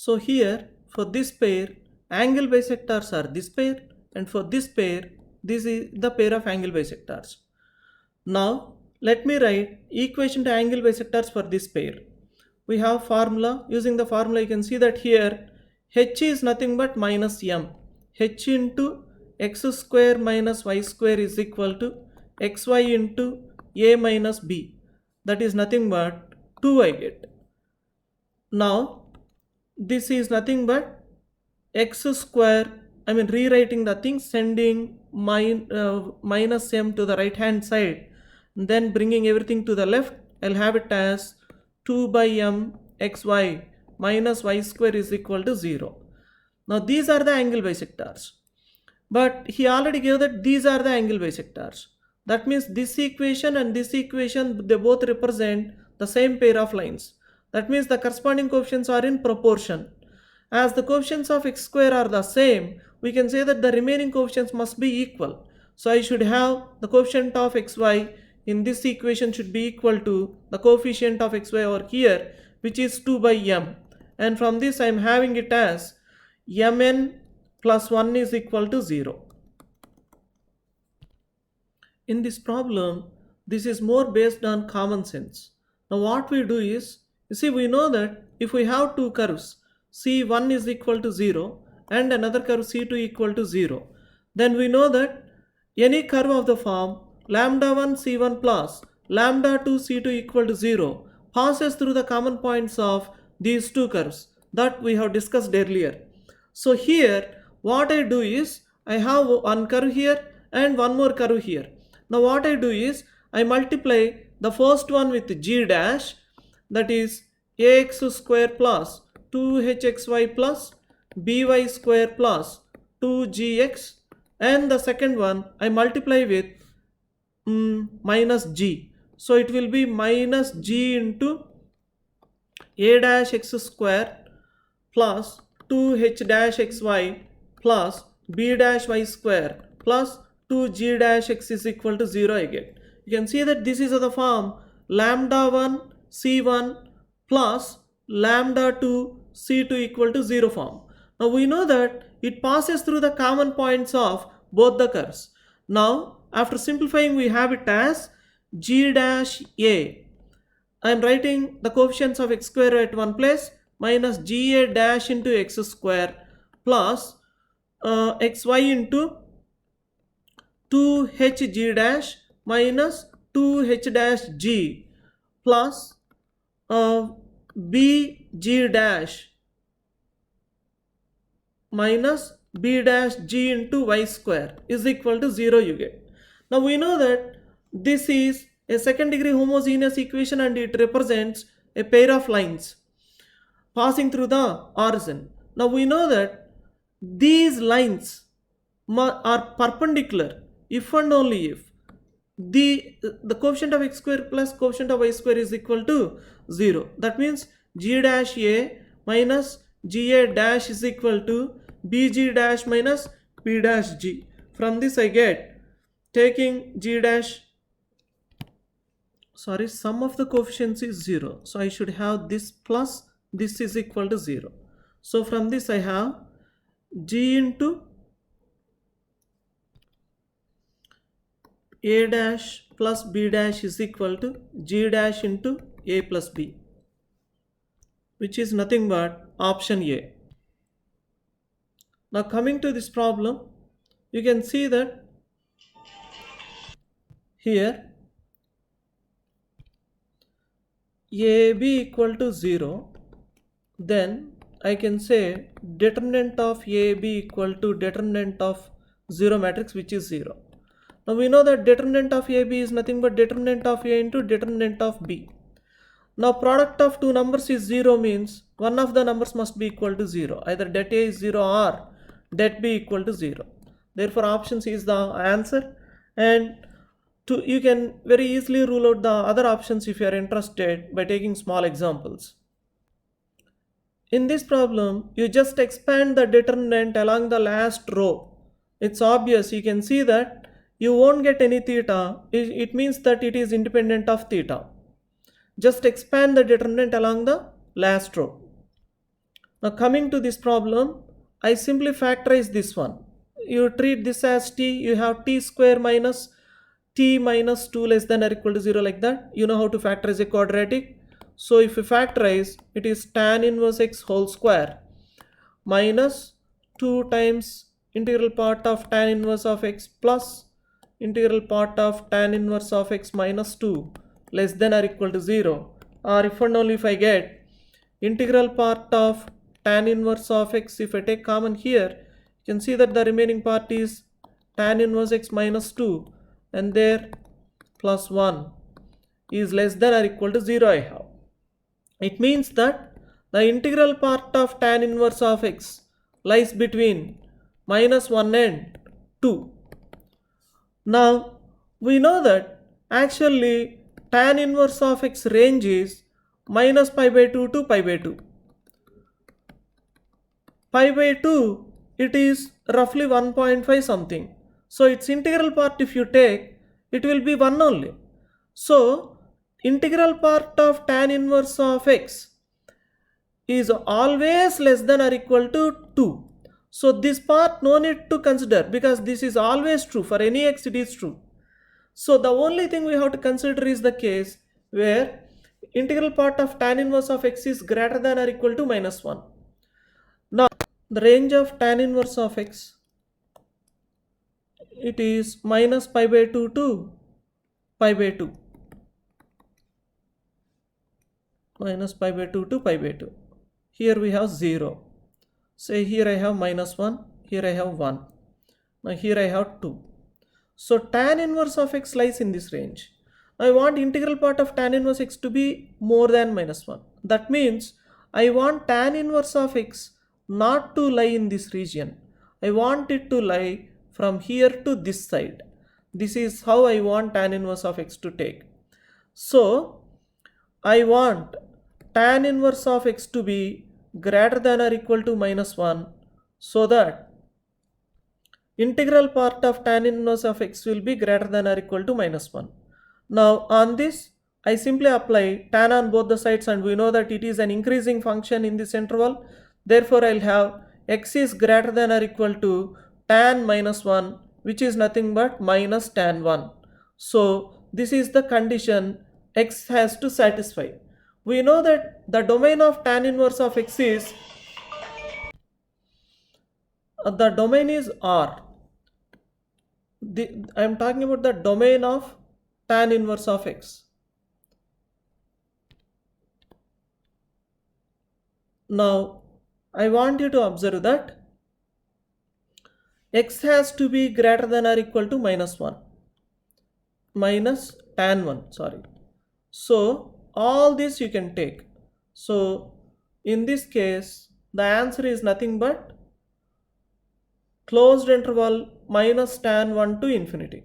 So here for this pair, angle bisectors are this pair, and for this pair, this is the pair of angle bisectors. Now let me write equation to angle bisectors for this pair. We have formula. Using the formula you can see that here h is nothing but minus m. H into x square minus y square is equal to xy into a minus b. That is nothing but 2 I get. Now this is nothing but x square, I mean rewriting the thing, sending minus m to the right hand side, then bringing everything to the left. I'll have it as 2 by m xy minus y square is equal to 0. Now these are the angle bisectors, but he already gave that these are the angle bisectors. That means this equation and this equation, they both represent the same pair of lines. That means the corresponding coefficients are in proportion. As the coefficients of x square are the same, we can say that the remaining coefficients must be equal. So I should have the coefficient of xy in this equation should be equal to the coefficient of xy over here, which is 2 by m. And from this I am having it as mn plus 1 is equal to 0. In this problem, this is more based on common sense. Now what we do is, you see, we know that if we have two curves, C1 is equal to 0 and another curve C2 equal to 0, then we know that any curve of the form lambda 1 C1 plus lambda 2 C2 equal to 0 passes through the common points of these two curves that we have discussed earlier. So here what I do is, I have one curve here and one more curve here. Now what I do is, I multiply the first one with g dash, that is ax square plus 2hxy plus by square plus 2gx, and the second one I multiply with minus g. So it will be minus g into a dash x square plus 2h dash xy plus b dash y square plus 2g dash x is equal to 0 again. You can see that this is of the form lambda 1 c1 plus lambda 2 c2 equal to 0 form. Now we know that it passes through the common points of both the curves. Now after simplifying we have it as g dash a. I am writing the coefficients of x square at one place, minus ga dash into x square plus xy into 2hg dash minus 2h dash g plus bg dash minus b dash g into y square is equal to 0 you get. Now we know that this is a second degree homogeneous equation and it represents a pair of lines passing through the origin. Now we know that these lines are perpendicular if and only if the coefficient of x square plus coefficient of y square is equal to 0. That means g dash a minus ga dash is equal to bg dash minus b dash g. From this I get, taking g dash, sum of the coefficients is 0. So I should have this plus this is equal to 0. So from this I have g into a dash plus b dash is equal to g dash into a plus b, which is nothing but option A. Now coming to this problem, you can see that here AB equal to 0, then I can say determinant of AB equal to determinant of 0 matrix, which is 0. Now we know that determinant of AB is nothing but determinant of A into determinant of B. Now product of two numbers is 0 means one of the numbers must be equal to 0. Either det A is 0 or det B equal to 0. Therefore option C is the answer, and you can very easily rule out the other options if you are interested by taking small examples. In this problem, you just expand the determinant along the last row. It's obvious, you can see that you won't get any theta. It means that it is independent of theta. Just expand the determinant along the last row. Now coming to this problem, I simply factorize this one. You treat this as t, you have t square minus t minus 2 less than or equal to 0 like that. You know how to factorize a quadratic. So if you factorize, it is tan inverse x whole square minus 2 times integral part of tan inverse of x plus integral part of tan inverse of x minus 2 less than or equal to 0. Or if and only if I get integral part of tan inverse of x, if I take common here, you can see that the remaining part is tan inverse x minus 2 and there plus 1 is less than or equal to 0 I have. It means that the integral part of tan inverse of x lies between minus 1 and 2. Now we know that actually tan inverse of x range is minus pi by 2 to pi by 2. Pi by 2, it is roughly 1.5 something. So its integral part if you take, it will be 1 only. So integral part of tan inverse of x is always less than or equal to 2. So this part no need to consider because this is always true. For any x it is true. So the only thing we have to consider is the case where integral part of tan inverse of x is greater than or equal to minus 1. Now the range of tan inverse of x, it is minus pi by 2 to pi by 2. Minus pi by 2 to pi by 2. Here we have 0. Say here I have minus 1, here I have 1. Now here I have 2. So tan inverse of x lies in this range. I want integral part of tan inverse x to be more than minus 1. That means I want tan inverse of x not to lie in this region. I want it to lie from here to this side. This is how I want tan inverse of x to take. So I want tan inverse of x to be greater than or equal to minus 1 so that integral part of tan inverse of x will be greater than or equal to minus 1. Now on this I simply apply tan on both the sides and we know that it is an increasing function in this interval. Therefore I'll have x is greater than or equal to tan minus 1 which is nothing but minus tan 1. So this is the condition x has to satisfy. We know that the domain of tan inverse of x is the domain is R. I am talking about the domain of tan inverse of x. Now I want you to observe that x has to be greater than or equal to minus 1. Minus tan 1, sorry. So all this you can take. So in this case the answer is nothing but closed interval minus tan 1 to infinity.